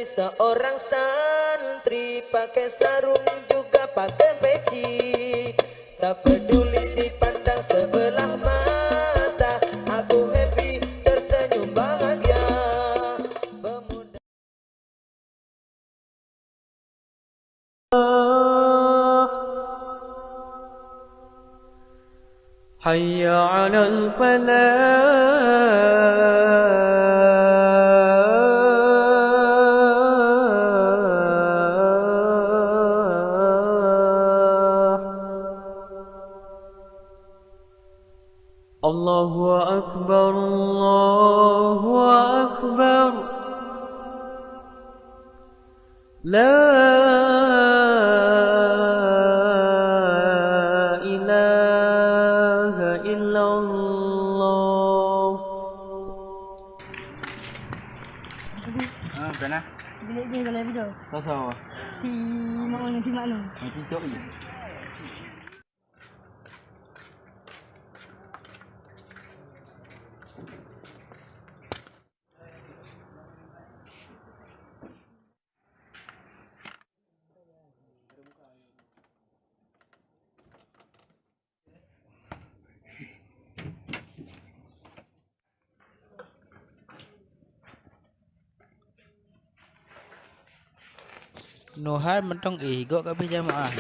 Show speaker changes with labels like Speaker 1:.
Speaker 1: jadi seorang santri, pakai sarung juga pakai peci, tak peduli dipandang sebelah mata, aku happy tersenyum bahagia. Pemuda
Speaker 2: hayya 'alal falah. Allahu akbar, Allahu akbar. La ilaha illallah.
Speaker 3: Pernah?
Speaker 4: Bilik dia dalam video.
Speaker 3: Tahu apa?
Speaker 4: Si Mak Wan dengan si Mak Long.
Speaker 3: Nanti cok je.
Speaker 5: Nohar mentong ego kat berjamaah.